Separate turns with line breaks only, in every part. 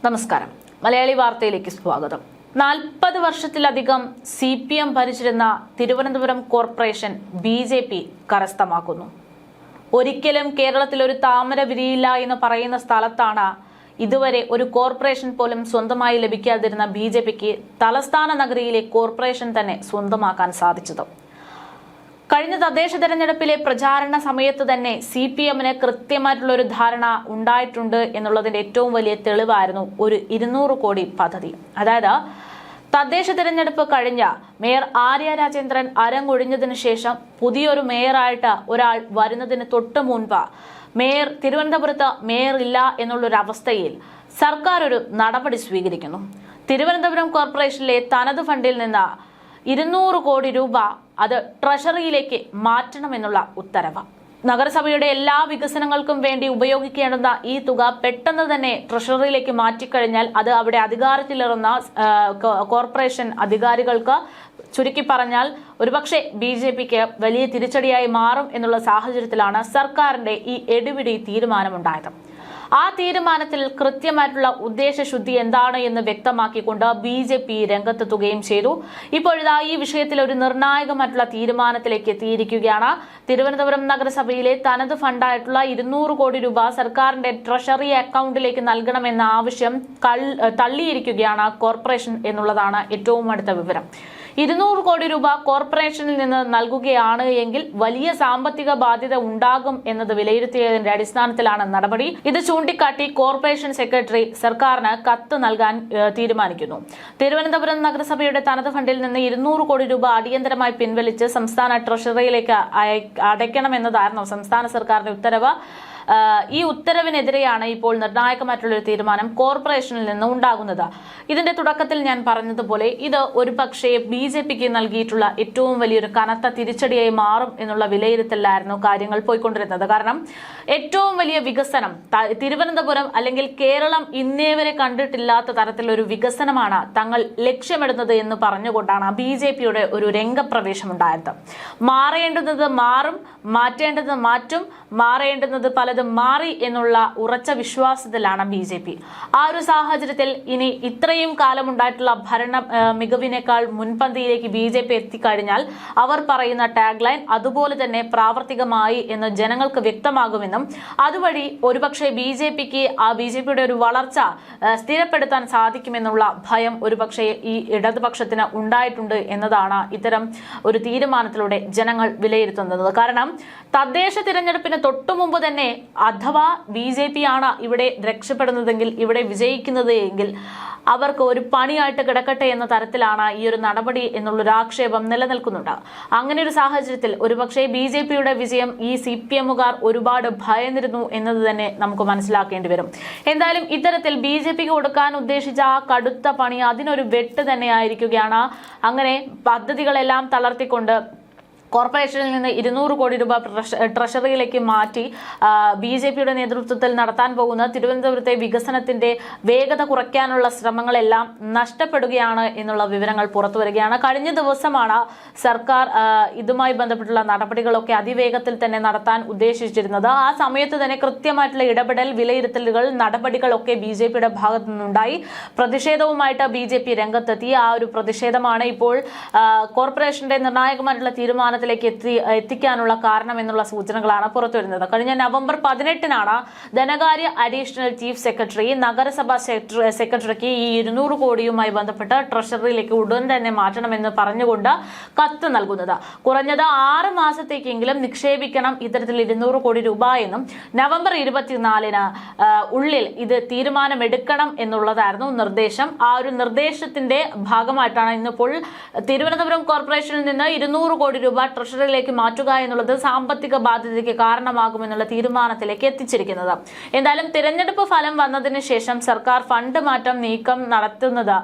നമസ്കാരം. മലയാളി വാർത്തയിലേക്ക് സ്വാഗതം. 40 വർഷത്തിലധികം CPM ഭരിച്ചിരുന്ന തിരുവനന്തപുരം കോർപ്പറേഷൻ BJP കരസ്ഥമാക്കുന്നു. ഒരിക്കലും കേരളത്തിൽ ഒരു താമര വിരിയില്ല എന്ന് പറയുന്ന സ്ഥലത്താണ് ഇതുവരെ ഒരു കോർപ്പറേഷൻ പോലും സ്വന്തമായി ലഭിക്കാതിരുന്ന BJPക്ക് തലസ്ഥാന നഗരിയിലെ കോർപ്പറേഷൻ തന്നെ സ്വന്തമാക്കാൻ സാധിച്ചത്. കഴിഞ്ഞ തദ്ദേശ തെരഞ്ഞെടുപ്പിലെ പ്രചാരണ സമയത്ത് തന്നെ CPMന് കൃത്യമായിട്ടുള്ള ഒരു ധാരണ ഉണ്ടായിട്ടുണ്ട് എന്നുള്ളതിന്റെ ഏറ്റവും വലിയ തെളിവായിരുന്നു ഒരു 200 കോടി പദ്ധതി. അതായത് തദ്ദേശ തെരഞ്ഞെടുപ്പ് കഴിഞ്ഞ മേയർ ആര്യ രാജേന്ദ്രൻ അരങ്ങൊഴിഞ്ഞതിനു ശേഷം പുതിയൊരു മേയറായിട്ട് ഒരാൾ വരുന്നതിന് തൊട്ട് മുൻപ് തിരുവനന്തപുരത്ത് മേയർ ഇല്ല എന്നുള്ളൊരു അവസ്ഥയിൽ സർക്കാർ ഒരു നടപടി സ്വീകരിക്കുന്നു. തിരുവനന്തപുരം കോർപ്പറേഷനിലെ തനത് ഫണ്ടിൽ നിന്ന് 200 കോടി രൂപ അത് ട്രഷറിയിലേക്ക് മാറ്റണമെന്നുള്ള ഉത്തരവ്. നഗരസഭയുടെ എല്ലാ വികസനങ്ങൾക്കും വേണ്ടി ഉപയോഗിക്കേണ്ടുന്ന ഈ തുക പെട്ടെന്ന് തന്നെ ട്രഷറിയിലേക്ക് മാറ്റിക്കഴിഞ്ഞാൽ അത് അവിടെ അധികാരത്തിലേറുന്ന കോർപ്പറേഷൻ അധികാരികൾക്ക് ചുരുക്കി പറഞ്ഞാൽ ഒരുപക്ഷെ BJPക്ക് വലിയ തിരിച്ചടിയായി മാറും എന്നുള്ള സാഹചര്യത്തിലാണ് സർക്കാരിന്റെ ഈ എടുപിടി തീരുമാനമുണ്ടായത്. ആ തീരുമാനത്തിൽ കൃത്യമായിട്ടുള്ള ഉദ്ദേശശുദ്ധി എന്താണ് എന്ന് വ്യക്തമാക്കിക്കൊണ്ട് BJP രംഗത്തെത്തുകയും ചെയ്തു. ഇപ്പോഴിതാ ഈ വിഷയത്തിൽ ഒരു നിർണായകമായിട്ടുള്ള തീരുമാനത്തിലേക്ക് എത്തിയിരിക്കുകയാണ്. തിരുവനന്തപുരം നഗരസഭയിലെ തനത് ഫണ്ടായിട്ടുള്ള 200 കോടി രൂപ സർക്കാരിന്റെ ട്രഷറി അക്കൗണ്ടിലേക്ക് നൽകണമെന്ന ആവശ്യം തള്ളിയിരിക്കുകയാണ് കോർപ്പറേഷൻ എന്നുള്ളതാണ് ഏറ്റവും അടുത്ത വിവരം. 200 കോടി രൂപ കോർപ്പറേഷനിൽ നിന്ന് നൽകുകയാണ് എങ്കിൽ വലിയ സാമ്പത്തിക ബാധ്യത ഉണ്ടാകും എന്നത് വിലയിരുത്തിയതിന്റെ അടിസ്ഥാനത്തിലാണ് നടപടി. ഇത് ചൂണ്ടിക്കാട്ടി കോർപ്പറേഷൻ സെക്രട്ടറി സർക്കാരിന് കത്ത് നൽകാൻ തീരുമാനിക്കുന്നു. തിരുവനന്തപുരം നഗരസഭയുടെ തനത് ഫണ്ടിൽ നിന്ന് 200 കോടി രൂപ അടിയന്തരമായി പിൻവലിച്ച് സംസ്ഥാന ട്രഷറിയിലേക്ക് അടയ്ക്കണമെന്നതായിരുന്നു സംസ്ഥാന സർക്കാരിന്റെ ഉത്തരവ്. ഈ ഉത്തരവിനെതിരെയാണ് ഇപ്പോൾ നിർണായകമായിട്ടുള്ള ഒരു തീരുമാനം കോർപ്പറേഷനിൽ നിന്ന് ഉണ്ടാകുന്നത്. ഇതിന്റെ തുടക്കത്തിൽ ഞാൻ പറഞ്ഞതുപോലെ ഇത് ഒരു പക്ഷേ BJPക്ക് നൽകിയിട്ടുള്ള ഏറ്റവും വലിയൊരു കനത്ത തിരിച്ചടിയായി മാറും എന്നുള്ള വിലയിരുത്തലായിരുന്നു കാര്യങ്ങൾ പോയിക്കൊണ്ടിരുന്നത്. കാരണം ഏറ്റവും വലിയ വികസനം തിരുവനന്തപുരം അല്ലെങ്കിൽ കേരളം ഇന്നേ വരെ കണ്ടിട്ടില്ലാത്ത തരത്തിലൊരു വികസനമാണ് തങ്ങൾ ലക്ഷ്യമിടുന്നത് എന്ന് പറഞ്ഞുകൊണ്ടാണ് BJPയുടെ ഒരു രംഗപ്രവേശം ഉണ്ടായത്. മാറേണ്ടുന്നത് മാറും, മാറ്റേണ്ടത് മാറ്റും, മാറേണ്ടുന്നത് പലതും മാറി എന്നുള്ള ഉറച്ച വിശ്വാസത്തിലാണ് BJP. ആ ഒരു സാഹചര്യത്തിൽ ഇനി ഇത്രയും കാലമുണ്ടായിട്ടുള്ള ഭരണ മികവിനേക്കാൾ മുൻപന്തിയിലേക്ക് BJP എത്തിക്കഴിഞ്ഞാൽ അവർ പറയുന്ന ടാഗ് ലൈൻ അതുപോലെ തന്നെ പ്രാവർത്തികമായി എന്ന് ജനങ്ങൾക്ക് വ്യക്തമാകുമെന്നും അതുവഴി ഒരുപക്ഷെ BJPയുടെ ഒരു വളർച്ച സ്ഥിരപ്പെടുത്താൻ സാധിക്കുമെന്നുള്ള ഭയം ഒരുപക്ഷെ ഈ ഇടതുപക്ഷത്തിന് ഉണ്ടായിട്ടുണ്ട് എന്നതാണ് ഇത്തരം ഒരു തീരുമാനത്തിലൂടെ ജനങ്ങൾ വിലയിരുത്തുന്നത്. കാരണം തദ്ദേശ തിരഞ്ഞെടുപ്പിന് തൊട്ടു മുമ്പ് തന്നെ അഥവാ BJP ആണ് ഇവിടെ രക്ഷപ്പെടുന്നതെങ്കിൽ, ഇവിടെ വിജയിക്കുന്നത് എങ്കിൽ അവർക്ക് ഒരു പണിയായിട്ട് കിടക്കട്ടെ എന്ന തരത്തിലാണ് ഈ ഒരു നടപടി എന്നുള്ളൊരു ആക്ഷേപം നിലനിൽക്കുന്നുണ്ട്. അങ്ങനെ ഒരു സാഹചര്യത്തിൽ ഒരുപക്ഷെ BJPയുടെ വിജയം ഈ CPMകാർ ഒരുപാട് ഭയന്നിരുന്നു എന്നത് തന്നെ നമുക്ക് മനസ്സിലാക്കേണ്ടി വരും. എന്തായാലും ഇത്തരത്തിൽ BJPക്ക് കൊടുക്കാൻ ഉദ്ദേശിച്ച ആ കടുത്ത പണി അതിനൊരു വെട്ട് തന്നെ ആയിരിക്കുകയാണ്. അങ്ങനെ പദ്ധതികളെല്ലാം തളർത്തിക്കൊണ്ട് കോർപ്പറേഷനിൽ നിന്ന് 200 കോടി രൂപ ട്രഷറിയിലേക്ക് മാറ്റി BJPയുടെ നേതൃത്വത്തിൽ നടത്താൻ പോകുന്ന തിരുവനന്തപുരത്തെ വികസനത്തിന്റെ വേഗത കുറയ്ക്കാനുള്ള ശ്രമങ്ങളെല്ലാം നഷ്ടപ്പെടുകയാണ് എന്നുള്ള വിവരങ്ങൾ പുറത്തു വരികയാണ്. കഴിഞ്ഞ ദിവസമാണ് സർക്കാർ ഇതുമായി ബന്ധപ്പെട്ടുള്ള നടപടികളൊക്കെ അതിവേഗത്തിൽ തന്നെ നടത്താൻ ഉദ്ദേശിച്ചിരുന്നത്. ആ സമയത്ത് തന്നെ കൃത്യമായിട്ടുള്ള ഇടപെടൽ, വിലയിരുത്തലുകൾ, നടപടികളൊക്കെ BJPയുടെ ഭാഗത്തു നിന്നുണ്ടായി. പ്രതിഷേധവുമായിട്ട് BJP രംഗത്തെത്തി. ആ ഒരു പ്രതിഷേധമാണ് ഇപ്പോൾ കോർപ്പറേഷന്റെ നിർണായകമായിട്ടുള്ള തീരുമാനം എത്തിക്കാനുള്ള കാരണം എന്നുള്ള സൂചനകളാണ് പുറത്തുവരുന്നത്. കഴിഞ്ഞ നവംബർ 18 ധനകാര്യ അഡീഷണൽ ചീഫ് സെക്രട്ടറി നഗരസഭാ സെക്രട്ടറിക്ക് ഈ 200 കോടിയുമായി ബന്ധപ്പെട്ട് ട്രഷറിയിലേക്ക് ഉടൻ തന്നെ മാറ്റണമെന്ന് പറഞ്ഞുകൊണ്ട് കത്ത് നൽകുന്നത്. കുറഞ്ഞത് 6 മാസത്തേക്കെങ്കിലും നിക്ഷേപിക്കണം ഇത്തരത്തിൽ 200 കോടി രൂപ എന്നും നവംബർ 24 ഉള്ളിൽ ഇത് തീരുമാനമെടുക്കണം എന്നുള്ളതായിരുന്നു നിർദ്ദേശം. ആ ഒരു നിർദ്ദേശത്തിന്റെ ഭാഗമായിട്ടാണ് ഇന്നിപ്പോൾ തിരുവനന്തപുരം കോർപ്പറേഷനിൽ നിന്ന് 200 കോടി രൂപ ട്രഷറിയിലേക്ക് മാറ്റുക എന്നുള്ളത് സാമ്പത്തിക ബാധ്യതയ്ക്ക് കാരണമാകുമെന്നുള്ള തീരുമാനത്തിലേക്ക് എത്തിച്ചിരിക്കുന്നത്. എന്തായാലും തിരഞ്ഞെടുപ്പ് ഫലം വന്നതിന് ശേഷം സർക്കാർ ഫണ്ട് മാറ്റം നീക്കം നടത്തുന്നത്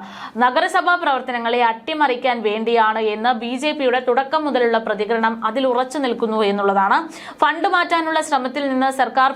നഗരസഭാ പ്രവർത്തനങ്ങളെ അട്ടിമറിക്കാൻ വേണ്ടിയാണ് എന്ന് BJPയുടെ തുടക്കം മുതലുള്ള പ്രതികരണം അതിൽ ഉറച്ചു നിൽക്കുന്നു എന്നുള്ളതാണ്. ഫണ്ട് മാറ്റാനുള്ള ശ്രമത്തിൽ നിന്ന് സർക്കാർ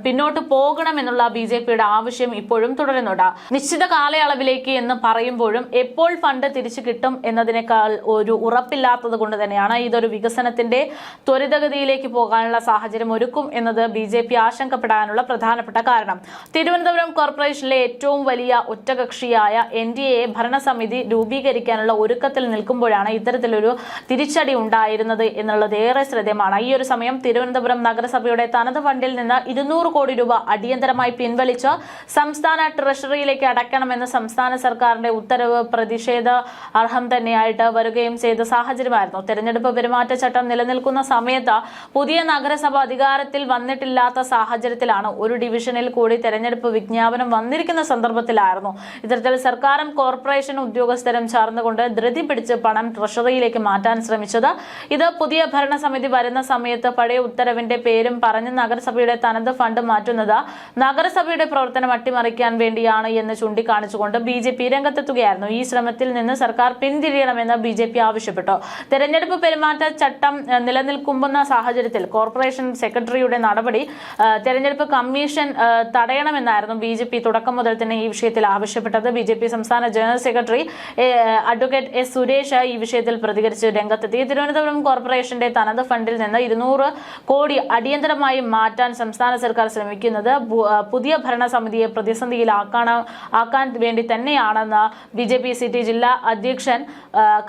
പിന്നോട്ട് പോകണമെന്നുള്ള BJPയുടെ ആവശ്യം ഇപ്പോഴും തുടരുന്നുണ്ട്. നിശ്ചിത കാലയളവിലേക്ക് എന്ന് പറയുമ്പോഴും എപ്പോൾ ഫണ്ട് തിരിച്ചു കിട്ടും എന്നതിനേക്കാൾ ഒരു ഉറപ്പില്ലാത്തത് കൊണ്ട് തന്നെയാണ് ഇതൊരു വികസനത്തിന്റെ ത്വരിതഗതിയിലേക്ക് പോകാനുള്ള സാഹചര്യം ഒരുക്കും എന്നത് BJP ആശങ്കപ്പെടാനുള്ള പ്രധാനപ്പെട്ട കാരണം. തിരുവനന്തപുരം കോർപ്പറേഷനിലെ ഏറ്റവും വലിയ ഒറ്റകക്ഷിയായ NDA ഭരണസമിതി രൂപീകരിക്കാനുള്ള ഒരുക്കത്തിൽ നിൽക്കുമ്പോഴാണ് ഇത്തരത്തിലൊരു തിരിച്ചടി ഉണ്ടായിരുന്നത് എന്നുള്ളത് ഏറെ ശ്രദ്ധേയമാണ്. ഈ ഒരു സമയം തിരുവനന്തപുരം നഗരസഭയുടെ തനത് ഫണ്ടിൽ നിന്ന് 200 കോടി രൂപ അടിയന്തരമായി പിൻവലിച്ച് സംസ്ഥാന ട്രഷറിയിലേക്ക് അടയ്ക്കണമെന്ന് സംസ്ഥാന സർക്കാരിന്റെ ഉത്തരവ് പ്രതിഷേധ അർഹം തന്നെയായിട്ട് വരികയും ചെയ്ത സാഹചര്യമായിരുന്നു. തെരഞ്ഞെടുപ്പ് പെരുമാറ്റച്ചട്ടം നിലനിൽക്കുന്ന സമയത്ത് പുതിയ നഗരസഭ അധികാരത്തിൽ വന്നിട്ടില്ലാത്ത സാഹചര്യത്തിലാണ് ഒരു ഡിവിഷനിൽ കൂടി തെരഞ്ഞെടുപ്പ് വിജ്ഞാപനം വന്നിരിക്കുന്ന സന്ദർഭത്തിലായിരുന്നു ഇത്തരത്തിൽ സർക്കാരും കോർപ്പറേഷൻ ഉദ്യോഗസ്ഥരും ചേർന്നുകൊണ്ട് ധൃതി പിടിച്ച് പണം ട്രഷറിയിലേക്ക് മാറ്റാൻ ശ്രമിച്ചത്. ഇത് പുതിയ ഭരണസമിതി വരുന്ന സമയത്ത് പഴയ ഉത്തരവിന്റെ പേരും പറഞ്ഞ് നഗരസഭയുടെ തനത് ഫണ്ട് മാറ്റുന്നത് നഗരസഭയുടെ പ്രവർത്തനം അട്ടിമറിക്കാൻ വേണ്ടിയാണ് എന്ന് ചൂണ്ടിക്കാണിച്ചുകൊണ്ട് BJP രംഗത്തെത്തുകയായിരുന്നു. ഈ ശ്രമത്തിൽ നിന്ന് സർക്കാർ പിന്തിരിയണമെന്ന് BJP ആവശ്യപ്പെട്ടു. തെരഞ്ഞെടുപ്പ് പെരുമാറ്റച്ചട്ടം നിലനിൽക്കുന്ന സാഹചര്യത്തിൽ കോർപ്പറേഷൻ സെക്രട്ടറിയുടെ നടപടി തെരഞ്ഞെടുപ്പ് കമ്മീഷൻ തടയണമെന്നായിരുന്നു BJP തുടക്കം മുതൽ തന്നെ ഈ വിഷയത്തിൽ ആവശ്യപ്പെട്ടത്. BJP സംസ്ഥാന general secretary advocate S. Suresh ഈ വിഷയത്തിൽ പ്രതികരിച്ച് രംഗത്തെത്തി. തിരുവനന്തപുരം കോർപ്പറേഷന്റെ തനത് ഫണ്ടിൽ നിന്ന് 200 കോടി അടിയന്തരമായി മാറ്റാൻ സംസ്ഥാന സർക്കാർ ശ്രമിക്കുന്നത് പുതിയ ഭരണസമിതിയെ പ്രതിസന്ധിയിലാക്കാൻ വേണ്ടി തന്നെയാണെന്ന് BJP സിറ്റി ജില്ലാ അധ്യക്ഷൻ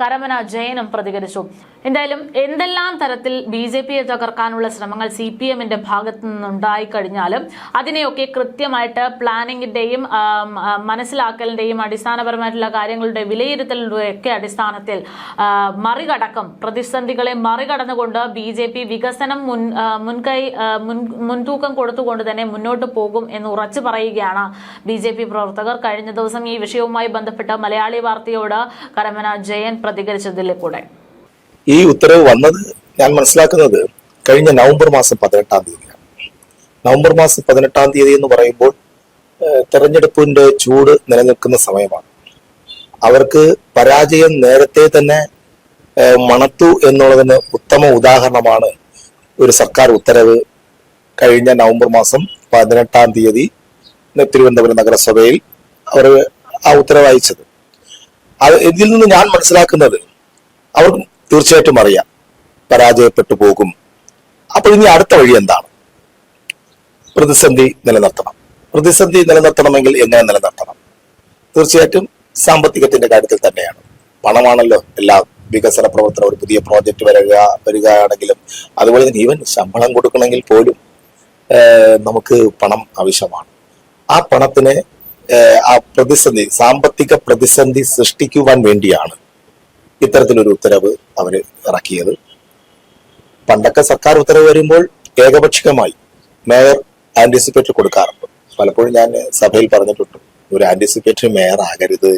കരമന ജയനും പ്രതികരിച്ചു. എന്തായാലും എന്തെല്ലാം തരത്തിൽ BJPയെ തകർക്കാനുള്ള ശ്രമങ്ങൾ CPMന്റെ ഭാഗത്തു നിന്നുണ്ടായി കഴിഞ്ഞാലും അതിനെയൊക്കെ കൃത്യമായിട്ട് പ്ലാനിങ്ങിന്റെയും മനസ്സിലാക്കലിന്റെയും അടിസ്ഥാനപരമായിട്ടുള്ള കാര്യങ്ങളുടെ വിലയിരുത്തലിന്റെ ഒക്കെ അടിസ്ഥാനത്തിൽ പ്രതിസന്ധികളെ മറികടന്നുകൊണ്ട് BJP വികസനം മുൻതൂക്കം കൊടുത്തുകൊണ്ട് തന്നെ മുന്നോട്ട് പോകും എന്ന് ഉറച്ചു പറയുകയാണ് BJP പ്രവർത്തകർ. കഴിഞ്ഞ ദിവസം ഈ വിഷയവുമായി ബന്ധപ്പെട്ട മലയാളി വാർത്തയോട് കരമന ജയൻ പ്രതികരിച്ചതിലെ കൂടെ
ഈ ഉത്തരവ് വന്നത് ഞാൻ മനസ്സിലാക്കുന്നത് കഴിഞ്ഞ നവംബർ മാസം 18-ാം തീയതിയാണ്. നവംബർ മാസം 18-ാം തീയതി എന്ന് പറയുമ്പോൾ തെരഞ്ഞെടുപ്പിന്റെ ചൂട് നിലനിൽക്കുന്ന സമയമാണ്. അവർക്ക് പരാജയം നേരത്തെ തന്നെ മണത്തു എന്നുള്ളതിന് ഉത്തമ ഉദാഹരണമാണ് ഒരു സർക്കാർ ഉത്തരവ് കഴിഞ്ഞ നവംബർ മാസം 18-ാം തീയതി തിരുവനന്തപുരം നഗരസഭയിൽ അവർ ആ ഉത്തരവ് അയച്ചത്. ഇതിൽ നിന്ന് ഞാൻ മനസ്സിലാക്കുന്നത് അവർക്ക് തീർച്ചയായിട്ടും അറിയാം പരാജയപ്പെട്ടു പോകും. അപ്പോൾ ഇനി അടുത്ത വഴി എന്താണ്? പ്രതിസന്ധി നിലനിർത്തണമെങ്കിൽ എങ്ങനെ നിലനിർത്തണം? തീർച്ചയായിട്ടും സാമ്പത്തികത്തിന്റെ കാര്യത്തിൽ തന്നെയാണ്. പണമാണല്ലോ എല്ലാ വികസന പ്രവർത്തനം. ഒരു പുതിയ പ്രോജക്റ്റ് വരികയാണെങ്കിലും അതുപോലെ തന്നെ ഈവൻ ശമ്പളം കൊടുക്കണമെങ്കിൽ പോലും നമുക്ക് പണം ആവശ്യമാണ്. ആ പണത്തിന് സാമ്പത്തിക പ്രതിസന്ധി സൃഷ്ടിക്കുവാൻ വേണ്ടിയാണ് ഇത്തരത്തിലൊരു ഉത്തരവ് അവർ ഇറക്കിയത്. പണ്ടൊക്കെ സർക്കാർ ഉത്തരവ് വരുമ്പോൾ ഏകപക്ഷീയമായി മേയർ ആന്റിസിപ്പേറ്ററി കൊടുക്കാറുണ്ട്. പലപ്പോഴും ഞാൻ സഭയിൽ പറഞ്ഞിട്ടുണ്ട്, ഒരു ആന്റിസിപ്പേറ്ററി മേയർ ആകരുത്.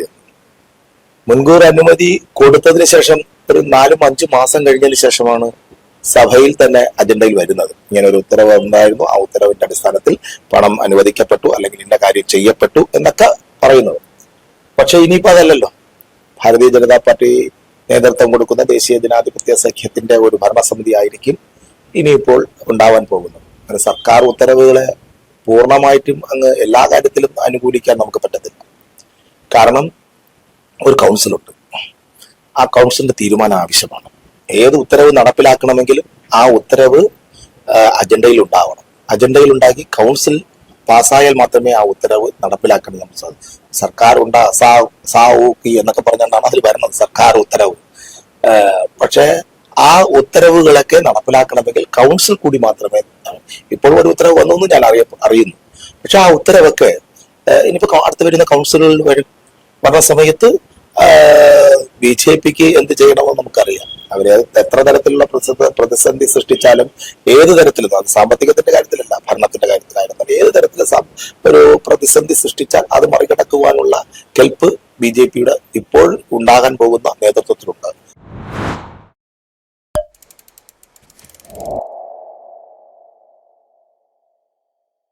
മുൻകൂർ അനുമതി കൊടുത്തതിന് ശേഷം ഒരു 4-5 മാസം കഴിഞ്ഞതിന് ശേഷമാണ് സഭയിൽ തന്നെ അജണ്ടയിൽ വരുന്നത്. ഇങ്ങനെ ഒരു ഉത്തരവ് ഉണ്ടായിരുന്നു, ആ ഉത്തരവിന്റെ അടിസ്ഥാനത്തിൽ പണം അനുവദിക്കപ്പെട്ടു അല്ലെങ്കിൽ ഇന്ന കാര്യം ചെയ്യപ്പെട്ടു എന്നൊക്കെ പറയുന്നത്. പക്ഷെ ഇനിയിപ്പോ അതല്ലല്ലോ. ഭാരതീയ ജനതാ പാർട്ടി നേതൃത്വം കൊടുക്കുന്ന ദേശീയ ജനാധിപത്യ സഖ്യത്തിന്റെ ഒരു ഭരണസമിതി ആയിരിക്കും ഇനിയിപ്പോൾ ഉണ്ടാവാൻ പോകുന്നത്. അങ്ങനെ സർക്കാർ ഉത്തരവുകളെ പൂർണ്ണമായിട്ടും അങ്ങ് എല്ലാ കാര്യത്തിലും അനുകൂലിക്കാൻ നമുക്ക് പറ്റത്തില്ല. കാരണം ഒരു കൗൺസിലുണ്ട്, ആ കൗൺസിലിന്റെ തീരുമാനം ആവശ്യമാണ്. ഏത് ഉത്തരവ് നടപ്പിലാക്കണമെങ്കിലും ആ ഉത്തരവ് അജണ്ടയിൽ ഉണ്ടാവണം. അജണ്ടയിൽ ഉണ്ടാക്കി കൗൺസിൽ പാസ്സായാൽ മാത്രമേ ആ ഉത്തരവ് നടപ്പിലാക്കാൻ നമുക്ക് സാധിക്കും. സർക്കാർ സാവൂക്കി എന്നൊക്കെ പറഞ്ഞുകൊണ്ടാണ് അതിൽ വരുന്നത് സർക്കാർ ഉത്തരവ്. പക്ഷേ ആ ഉത്തരവുകളൊക്കെ നടപ്പിലാക്കണമെങ്കിൽ കൗൺസിൽ കൂടി മാത്രമേ. ഇപ്പോൾ ഒരു ഉത്തരവ് വന്നു ഞാൻ അറിയുന്നു. പക്ഷെ ആ ഉത്തരവൊക്കെ ഇനിയിപ്പോ അടുത്ത് വരുന്ന കൗൺസിലുകളിൽ വരുന്ന സമയത്ത് BJPക്ക് എന്ത് ചെയ്യണമെന്ന് നമുക്കറിയാം. അവര് എത്ര തരത്തിലുള്ള പ്രതിസന്ധി സൃഷ്ടിച്ചാലും, ഏത് തരത്തിലും, അത് സാമ്പത്തികത്തിന്റെ കാര്യത്തിലല്ല, ഭരണത്തിന്റെ കാര്യത്തിലായിരുന്നാലും ഏത് തരത്തിലും ഒരു പ്രതിസന്ധി സൃഷ്ടിച്ചാൽ അത് മറികടക്കുവാനുള്ള കെൽപ്പ് BJPയുടെ ഇപ്പോൾ ഉണ്ടാകാൻ പോകുന്ന നേതൃത്വത്തിലുണ്ട്.